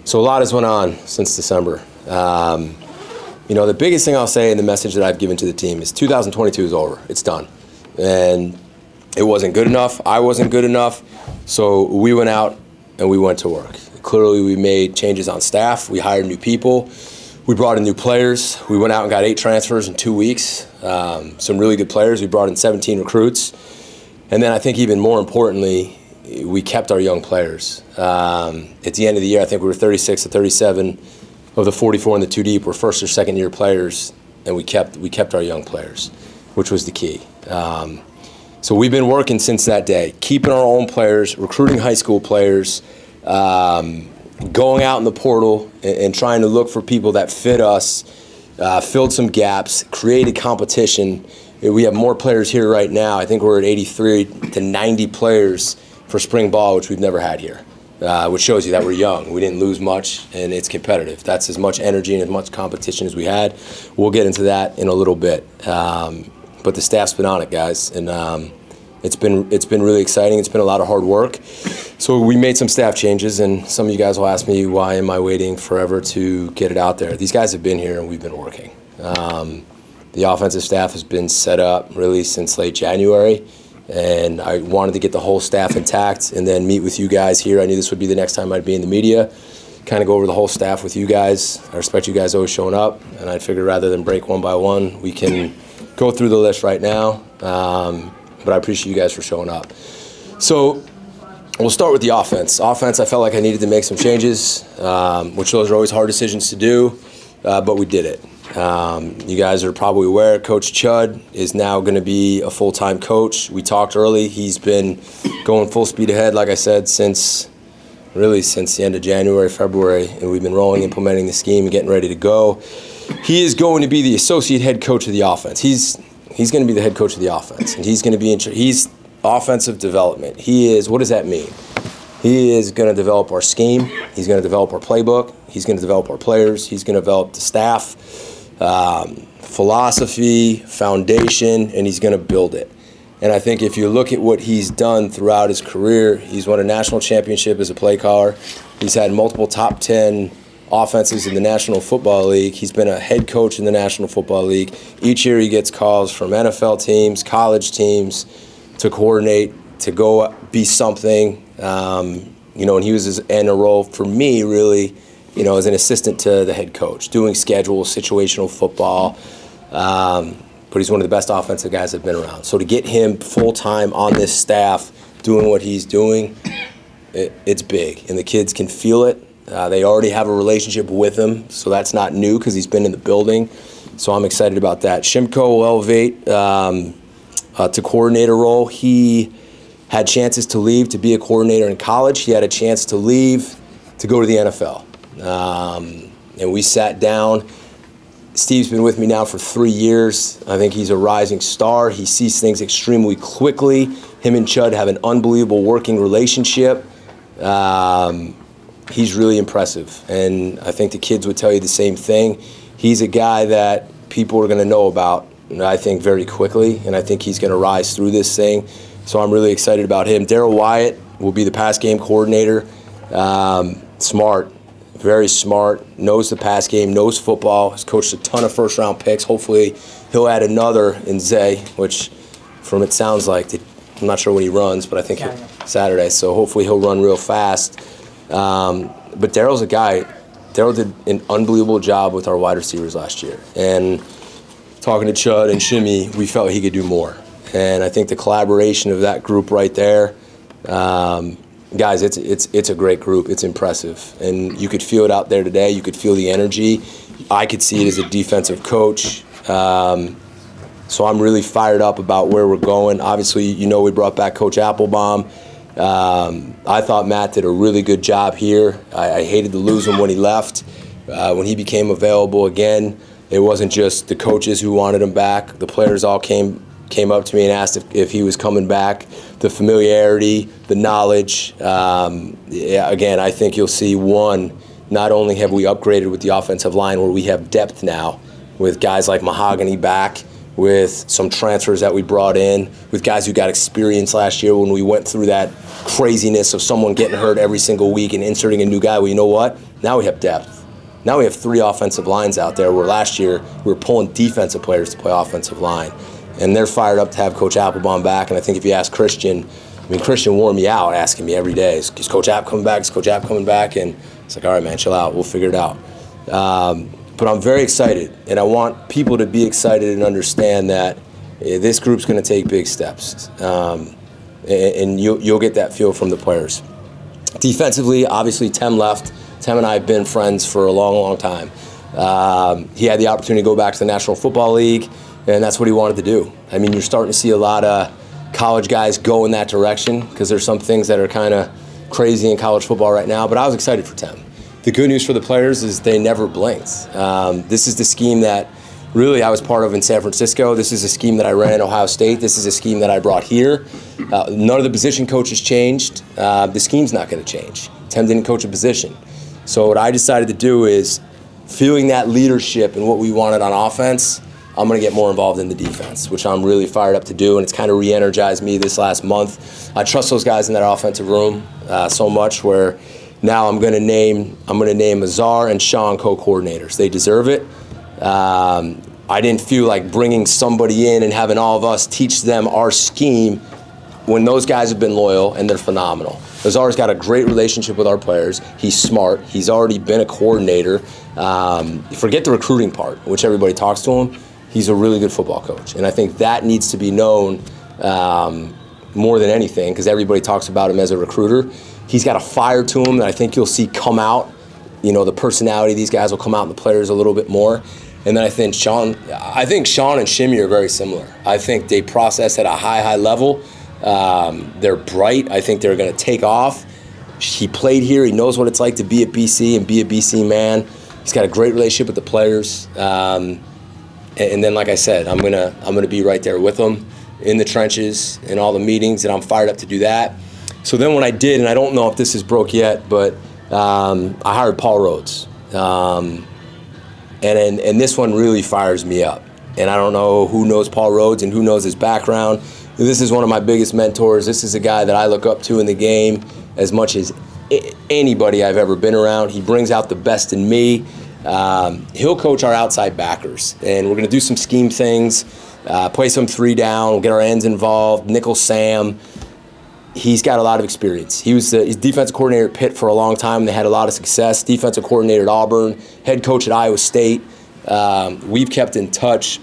So a lot has went on since December. You know, the biggest thing I'll say and the message that I've given to the team is 2022 is over. It's done. And it wasn't good enough. I wasn't good enough. So we went out and we went to work. Clearly, we made changes on staff. We hired new people. We brought in new players. We went out and got 8 transfers in 2 weeks. Some really good players. We brought in 17 recruits. And then I think even more importantly, we kept our young players. At the end of the year, I think we were 36 to 37 of the 44 in the 2 deep were first or second year players, and we kept our young players, which was the key. So we've been working since that day, keeping our own players, recruiting high school players, going out in the portal and trying to look for people that fit us, filled some gaps, created competition. We have more players here right now. I think we're at 83 to 90 players for spring ball, which we've never had here, which shows you that we're young. We didn't lose much, and it's competitive. That's as much energy and as much competition as we had. We'll get into that in a little bit. But the staff's been on it, guys, and it's been really exciting. It's been a lot of hard work. So we made some staff changes, and some of you guys will ask me, why am I waiting forever to get it out there? These guys have been here, and we've been working. The offensive staff has been set up really since late January, and I wanted to get the whole staff intact and then meet with you guys here. I knew this would be the next time I'd be in the media, kind of go over the whole staff with you guys. I respect you guys always showing up, and I figured rather than break one by one, we can go through the list right now, but I appreciate you guys for showing up. So we'll start with the offense. Offense, I felt like I needed to make some changes, which those are always hard decisions to do, but we did it. You guys are probably aware Coach Chud is now going to be a full-time coach. We talked early. He's been going full speed ahead, like I said, since the end of January, February, and we've been rolling, implementing the scheme and getting ready to go. He is going to be the associate head coach of the offense. He's going to be the head coach of the offense, and he's going to be he's offensive development. He is, what does that mean? He is going to develop our scheme. He's going to develop our playbook. He's going to develop our players. He's going to develop the staff, philosophy, foundation, and he's going to build it. And I think if you look at what he's done throughout his career, he's won a national championship as a play caller. He's had multiple top 10 offenses in the National Football League. He's been a head coach in the National Football League. Each year he gets calls from NFL teams, college teams to coordinate, to go be something. You know, and he was in a role for me really, you know, as an assistant to the head coach, doing schedules, situational football. But he's one of the best offensive guys that have been around. So to get him full-time on this staff doing what he's doing, it's big. And the kids can feel it. They already have a relationship with him, so that's not new because he's been in the building. So I'm excited about that. Shimko will elevate to coordinator role. He had chances to leave to be a coordinator in college. He had a chance to leave to go to the NFL. And we sat down. Steve's been with me now for 3 years. I think he's a rising star. He sees things extremely quickly. Him and Chud have an unbelievable working relationship. He's really impressive, and I think the kids would tell you the same thing. He's a guy that people are going to know about, and I think very quickly, and I think he's going to rise through this thing. So I'm really excited about him. Daryl Wyatt will be the pass game coordinator. Smart, very smart, knows the pass game, knows football, has coached a ton of first-round picks. Hopefully he'll add another in Zay, which from it sounds like, I'm not sure when he runs, but I think Saturday, so hopefully he'll run real fast. But Daryl's a guy, Daryl did an unbelievable job with our wide receivers last year. And talking to Chud and Shimmy, we felt he could do more. And I think the collaboration of that group right there, guys, it's a great group. It's impressive. And you could feel it out there today. You could feel the energy. I could see it as a defensive coach. So I'm really fired up about where we're going. Obviously, you know, we brought back Coach Applebaum. I thought Matt did a really good job here. I hated to lose him when he left. When he became available again, it wasn't just the coaches who wanted him back. The players all came up to me and asked if he was coming back. The familiarity, the knowledge. Yeah, again, I think you'll see not only have we upgraded with the offensive line where we have depth now with guys like Mahogany back, with some transfers that we brought in, with guys who got experience last year when we went through that craziness of someone getting hurt every single week and inserting a new guy. Well, you know what? Now we have depth. Now we have 3 offensive lines out there, where last year we were pulling defensive players to play offensive line. And they're fired up to have Coach Applebaum back. And I think if you ask Christian, Christian wore me out asking me every day, is Coach App coming back? Is Coach App coming back? And it's like, all right, man, chill out. We'll figure it out. But I'm very excited, and I want people to be excited and understand that this group's going to take big steps. And you'll get that feel from the players. Defensively, obviously, Tem left. Tem and I have been friends for a long, long time. He had the opportunity to go back to the National Football League, and that's what he wanted to do. I mean, you're starting to see a lot of college guys go in that direction, because there's some things that are kind of crazy in college football right now, but I was excited for Tem. The good news for the players is they never blinked. This is the scheme that really I was part of in San Francisco. This is a scheme that I ran at Ohio State. This is a scheme that I brought here. None of the position coaches changed. The scheme's not going to change. Tem didn't coach a position. So what I decided to do is, feeling that leadership and what we wanted on offense, I'm going to get more involved in the defense, which I'm really fired up to do, and it's kind of re-energized me this last month. I trust those guys in that offensive room so much, where now I'm going to name Azar and Sean co-coordinators. They deserve it. I didn't feel like bringing somebody in and having all of us teach them our scheme when those guys have been loyal and they're phenomenal. Azar's got a great relationship with our players. He's smart. He's already been a coordinator. Forget the recruiting part, which everybody talks to him. He's a really good football coach, and I think that needs to be known more than anything, because everybody talks about him as a recruiter. He's got a fire to him that I think you'll see come out. You know, the personality of these guys will come out in the players a little bit more. And then I think Sean and Shimmy are very similar. I think they process at a high level. They're bright. I think they're going to take off. He played here. He knows what it's like to be at BC and be a BC man. He's got a great relationship with the players. And then, like I said, I'm gonna be right there with them in the trenches, in all the meetings, and I'm fired up to do that. So then what I did, and I don't know if this is broke yet, but I hired Paul Rhodes. And this one really fires me up. And I don't know who knows Paul Rhodes and who knows his background. This is one of my biggest mentors. This is a guy that I look up to in the game as much as anybody I've ever been around. He brings out the best in me. He'll coach our outside backers, and we're going to do some scheme things, play some 3 down, we'll get our ends involved, nickel Sam. He's got a lot of experience. He's defensive coordinator at Pitt for a long time. They had a lot of success. Defensive coordinator at Auburn, head coach at Iowa State. We've kept in touch.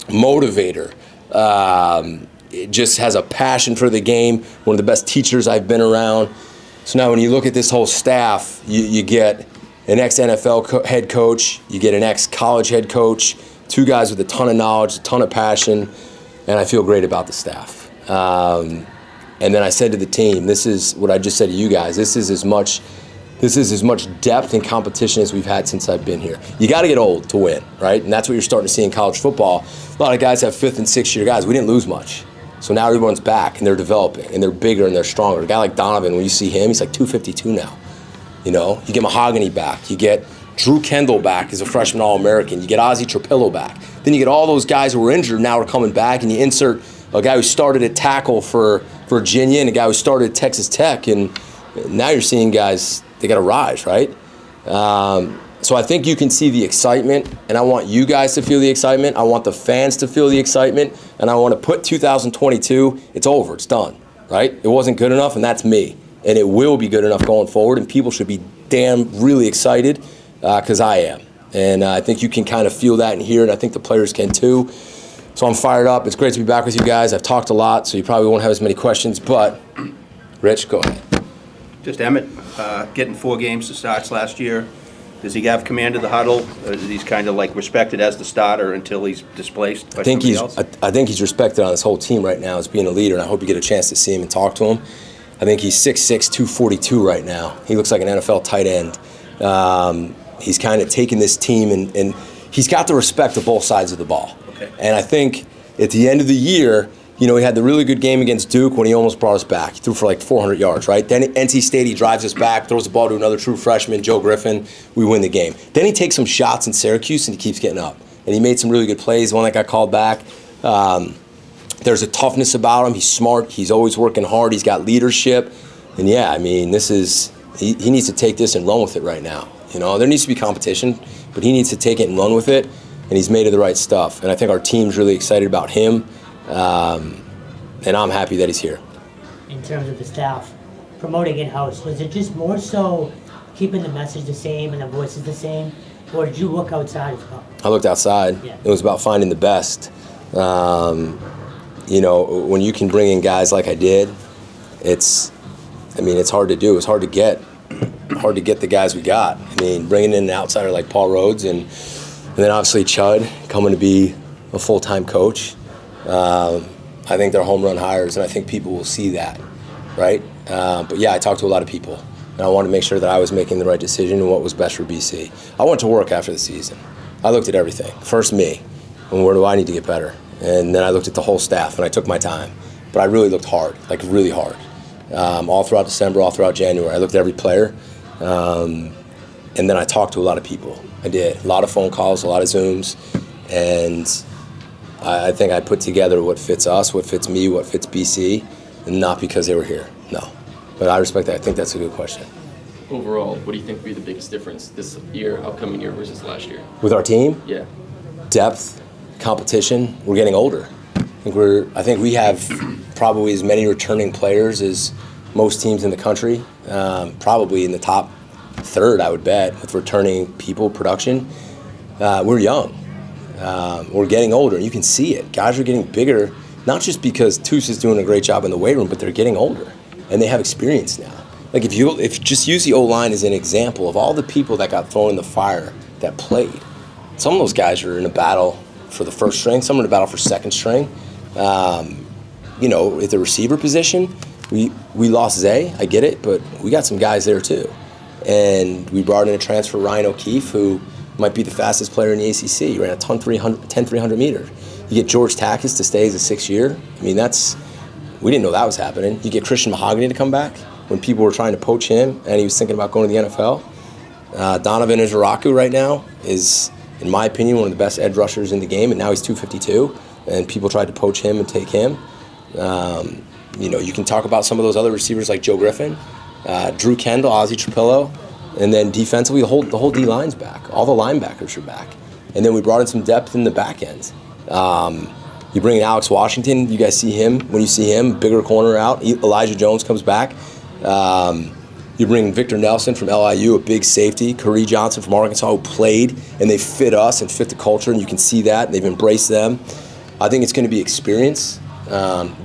Motivator. Just has a passion for the game. One of the best teachers I've been around. So now when you look at this whole staff, you get an ex-NFL head coach, you get an ex-college head coach, 2 guys with a ton of knowledge, a ton of passion, and I feel great about the staff. And then I said to the team, this is what I just said to you guys, this is as much depth and competition as we've had since I've been here. You got to get old to win, right? And that's what you're starting to see in college football. A lot of guys have 5th and 6th year guys. We didn't lose much. So now everyone's back, and they're developing, and they're bigger, and they're stronger. A guy like Donovan, when you see him, he's like 252 now. You know, you get Mahogany back. You get Drew Kendall back as a freshman All-American. You get Ozzie Trapillo back. Then you get all those guys who were injured now are coming back, and you insert a guy who started at tackle for Virginia and a guy who started at Texas Tech, and now you're seeing guys, they got to rise, right? So I think you can see the excitement, and I want you guys to feel the excitement. I want the fans to feel the excitement, and I want to put 2022, it's over, it's done, right? It wasn't good enough, and that's me. And it will be good enough going forward, and people should be damn really excited because I am. And I think you can kind of feel that and hear it, and I think the players can too. So I'm fired up. It's great to be back with you guys. I've talked a lot, so you probably won't have as many questions, but Rich, go ahead. Just Emmett, getting 4 games to starts last year. Does he have command of the huddle? Or is he kind of like respected as the starter until he's displaced by somebody else? I think he's respected on this whole team right now as being a leader, and I hope you get a chance to see him and talk to him. I think he's 6'6", 242 right now. He looks like an NFL tight end. He's kind of taken this team, and he's got the respect of both sides of the ball. Okay. And I think at the end of the year, you know, he had the really good game against Duke when he almost brought us back. He threw for like 400 yards, right? Then NC State, he drives us back, throws the ball to another true freshman, Joe Griffin. We win the game. Then he takes some shots in Syracuse, and he keeps getting up. And he made some really good plays, one that got called back. There's a toughness about him. He's smart. He's always working hard. He's got leadership. And yeah, I mean, he needs to take this and run with it right now. You know, there needs to be competition, but he needs to take it and run with it, and he's made of the right stuff. And I think our team's really excited about him, and I'm happy that he's here. In terms of the staff, promoting in-house, was it just more so keeping the message the same and the voices the same, or did you look outside as well? I looked outside. Yeah. It was about finding the best. You know, when you can bring in guys like I did, it's hard to do. It's hard to get the guys we got. I mean, bringing in an outsider like Paul Rhodes and then obviously Chud coming to be a full-time coach. I think they're home run hires, and I think people will see that, right? But yeah, I talked to a lot of people, and I wanted to make sure that I was making the right decision and what was best for BC. I went to work after the season. I looked at everything. First me, and where do I need to get better? And then I looked at the whole staff, and I took my time. But I really looked hard, like really hard. All throughout December, all throughout January. I looked at every player, and then I talked to a lot of people. I did. A lot of phone calls, a lot of Zooms, and I think I put together what fits us, what fits me, what fits BC, and not because they were here, no. But I respect that. I think that's a good question. Overall, what do you think would be the biggest difference this year, upcoming year, versus last year? With our team? Yeah. Depth, competition. We're getting older. I think we have probably as many returning players as most teams in the country, probably in the top third, I would bet, with returning people, production. We're young. We're getting older. You can see it. Guys are getting bigger, not just because Toos is doing a great job in the weight room, but they're getting older, and they have experience now. Like if you just use the O-line as an example of all the people that got thrown in the fire that played, some of those guys are in a battle for the first string, some are in a battle for second string. You know, at the receiver position, we lost Zay, I get it, but we got some guys there too. And we brought in a transfer, Ryan O'Keefe, who might be the fastest player in the ACC. He ran a 10-300 meter. You get George Takis to stay as a 6th year. I mean, we didn't know that was happening. You get Christian Mahogany to come back when people were trying to poach him and he was thinking about going to the NFL. Donovan Izaraku right now is, in my opinion, one of the best edge rushers in the game, and now he's 252, and people tried to poach him and take him. You know, you can talk about some of those other receivers like Joe Griffin, Drew Kendall, Ozzie Trapillo, and then defensively, the whole D-line's back. All the linebackers are back. And then we brought in some depth in the back end. You bring in Alex Washington, you guys see him. When you see him, bigger corner out. Elijah Jones comes back. You bring Victor Nelson from LIU, a big safety. Khari Johnson from Arkansas, who played, and they fit us and fit the culture, and you can see that. They've embraced them. I think it's going to be experience,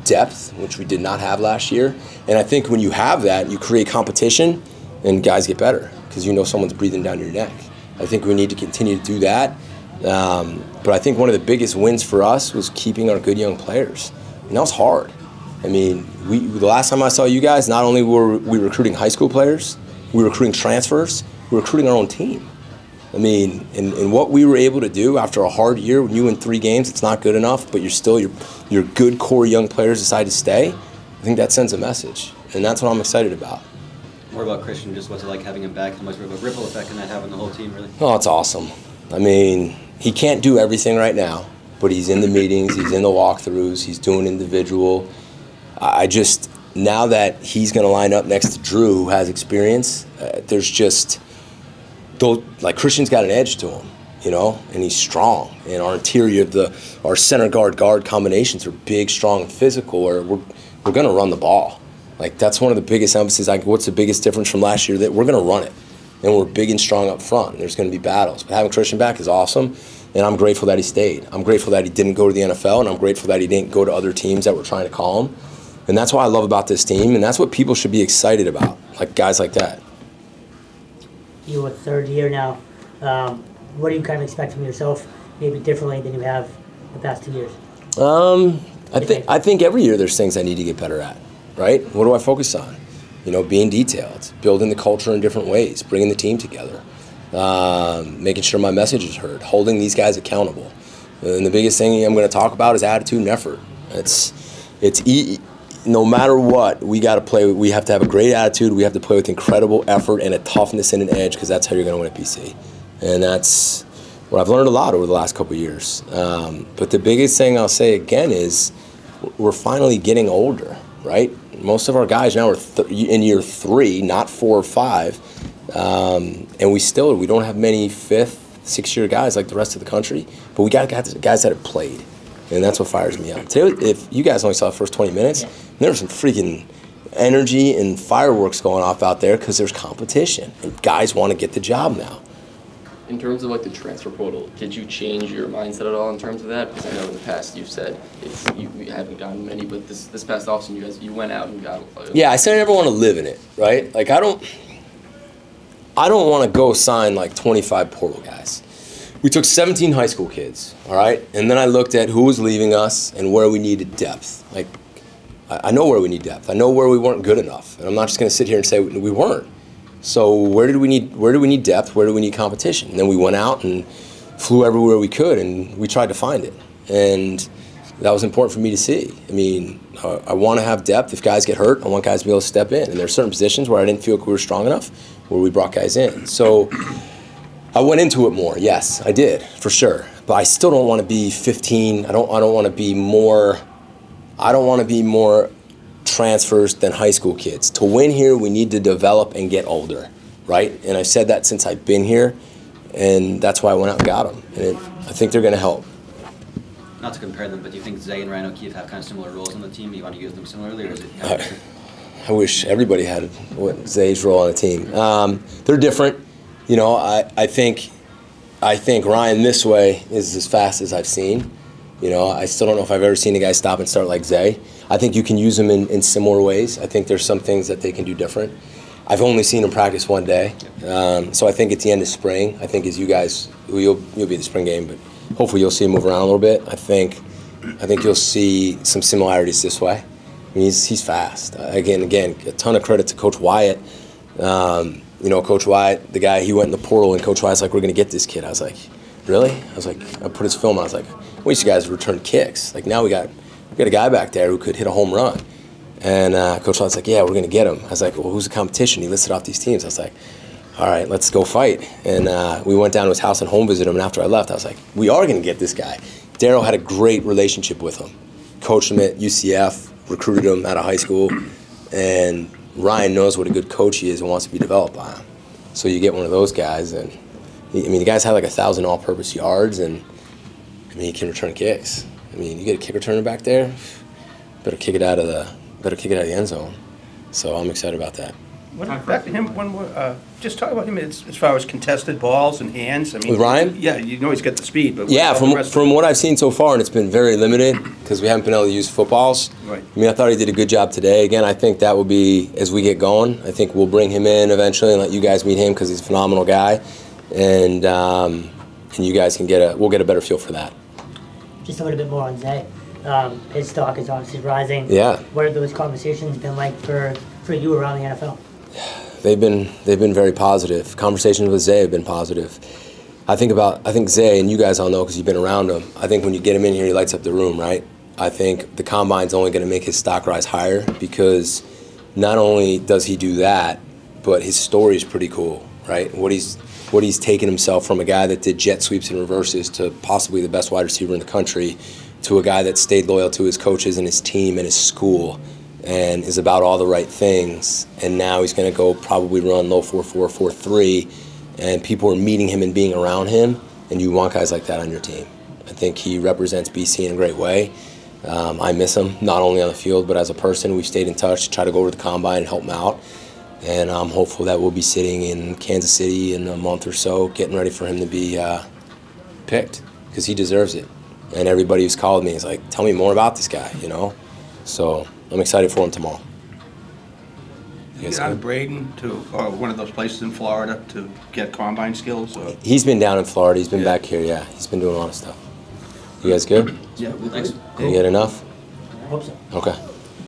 depth, which we did not have last year. And I think when you have that, you create competition, and guys get better because you know someone's breathing down your neck. I think we need to continue to do that. But I think one of the biggest wins for us was keeping our good young players. And that was hard. I mean, the last time I saw you guys, not only were we recruiting high school players, we were recruiting transfers, we were recruiting our own team. I mean, and what we were able to do after a hard year, when you win 3 games, it's not good enough, but your good core young players decide to stay, I think that sends a message. And that's what I'm excited about. More about Christian, just what's it like having him back? How much of a ripple effect can that have on the whole team, really? Oh, it's awesome. I mean, he can't do everything right now, but he's in the meetings, he's in the walkthroughs, he's doing individual. Now that he's going to line up next to Drew, who has experience, there's just, like Christian's got an edge to him, you know, and he's strong. And our interior, our center guard combinations are big, strong, and physical, or we're going to run the ball. Like, that's one of the biggest emphases. What's the biggest difference from last year? That we're going to run it, and we're big and strong up front. And there's going to be battles. But having Christian back is awesome, and I'm grateful that he stayed. I'm grateful that he didn't go to the NFL, and I'm grateful that he didn't go to other teams that were trying to call him. And that's what I love about this team, and that's what people should be excited about, like guys like that. You're a 3rd year now. What do you kind of expect from yourself, maybe differently than you have the past 2 years? I think every year there's things I need to get better at, right? What do I focus on? You know, being detailed, building the culture in different ways, bringing the team together, making sure my message is heard, holding these guys accountable. And the biggest thing I'm going to talk about is attitude and effort. No matter what, we got to play. We have to have a great attitude. We have to play with incredible effort and a toughness and an edge, because that's how you're going to win at BC. And that's what I've learned a lot over the last couple of years. But the biggest thing I'll say again is we're finally getting older, right? Most of our guys now are in year 3, not 4 or 5, and we don't have many 5th, 6th-year guys like the rest of the country. But we got guys that have played, and that's what fires me up. Today, if you guys only saw the first 20 minutes, there was some freaking energy and fireworks going off out there because there's competition, and guys want to get the job now. In terms of like the transfer portal, did you change your mindset at all in terms of that? Because I know in the past you've said you haven't gotten many, but this past offseason you went out and got. Yeah, I said I never want to live in it, right? Like I don't want to go sign like 25 portal guys. We took 17 high school kids, all right, and then I looked at who was leaving us and where we needed depth. Like I know where we need depth. I know where we weren't good enough, and I'm not just going to sit here and say we weren't. So where do we need depth? Where do we need competition? And then we went out and flew everywhere we could, and we tried to find it. And that was important for me to see. I mean, I want to have depth. If guys get hurt, I want guys to be able to step in. And there are certain positions where I didn't feel like we were strong enough, where we brought guys in. So I went into it more. Yes, I did, for sure. But I still don't want to be 15. I don't want to be more. I don't want to be more transfers than high school kids. To win here, we need to develop and get older, right? And I've said that since I've been here, and that's why I went out and got them. And I think they're going to help. Not to compare them, but do you think Zay and Ryan O'Keefe have kind of similar roles on the team? You want to use them similarly, or is it? I wish everybody had what Zay's role on the team. They're different. You know, I think Ryan this way is as fast as I've seen. You know, I still don't know if I've ever seen a guy stop and start like Zay. I think you can use them in similar ways. I think there's some things that they can do different. I've only seen them practice one day. So I think at the end of spring, I think as you guys, you'll be at the spring game, but hopefully you'll see him move around a little bit. I think you'll see some similarities this way. I mean, he's fast. Again, a ton of credit to Coach Wyatt. You know, Coach Wyatt, the guy, he went in the portal, and Coach Wyatt's like, we're going to get this kid. I was like, really? I was like, I put his film on. I was like, we used to guys return kicks. Like now we got a guy back there who could hit a home run. And Coach Wyatt's like, yeah, we're going to get him. I was like, well, who's the competition? He listed off these teams. I was like, all right, let's go fight. And we went down to his house and home visited him. And after I left, I was like, we are going to get this guy. Daryl had a great relationship with him. Coached him at UCF, recruited him out of high school. And Ryan knows what a good coach he is and wants to be developed by him. So you get one of those guys, and the guy's had like 1,000 all-purpose yards, and he can return kicks. I mean, you get a kick returner back there, better kick it out of the end zone. So I'm excited about that. Back to him, one more. Just talk about him as far as contested balls and hands. I mean, with Ryan? Yeah, you know he's got the speed, but yeah, from what I've seen so far, and it's been very limited because we haven't been able to use footballs. Right. I mean, I thought he did a good job today. Again, I think that will be as we get going. I think we'll bring him in eventually and let you guys meet him because he's a phenomenal guy, and you guys we'll get a better feel for that. Just a little bit more on Zay. His stock is obviously rising. Yeah. What have those conversations been like for you around the NFL? They've been very positive. Conversations with Zay have been positive. I think Zay, and you guys all know because you've been around him, I think when you get him in here, he lights up the room, right? I think the combine's only going to make his stock rise higher because not only does he do that, but his story is pretty cool, right? What he's taken himself from a guy that did jet sweeps and reverses to possibly the best wide receiver in the country to a guy that stayed loyal to his coaches and his team and his school and is about all the right things. And now he's going to go probably run low 4.4, 4.3, and people are meeting him and being around him, and you want guys like that on your team. I think he represents BC in a great way. I miss him, not only on the field, but as a person. We've stayed in touch, try to go over to the combine and help him out. And I'm hopeful that we'll be sitting in Kansas City in a month or so, getting ready for him to be picked, because he deserves it. And everybody who's called me is like, tell me more about this guy, you know? So I'm excited for him tomorrow. You get out of Braden to one of those places in Florida to get combine skills? Or? He's been down in Florida. He's been back here, yeah. He's been doing a lot of stuff. You guys good? Yeah, thanks. You get enough? I hope so. Okay.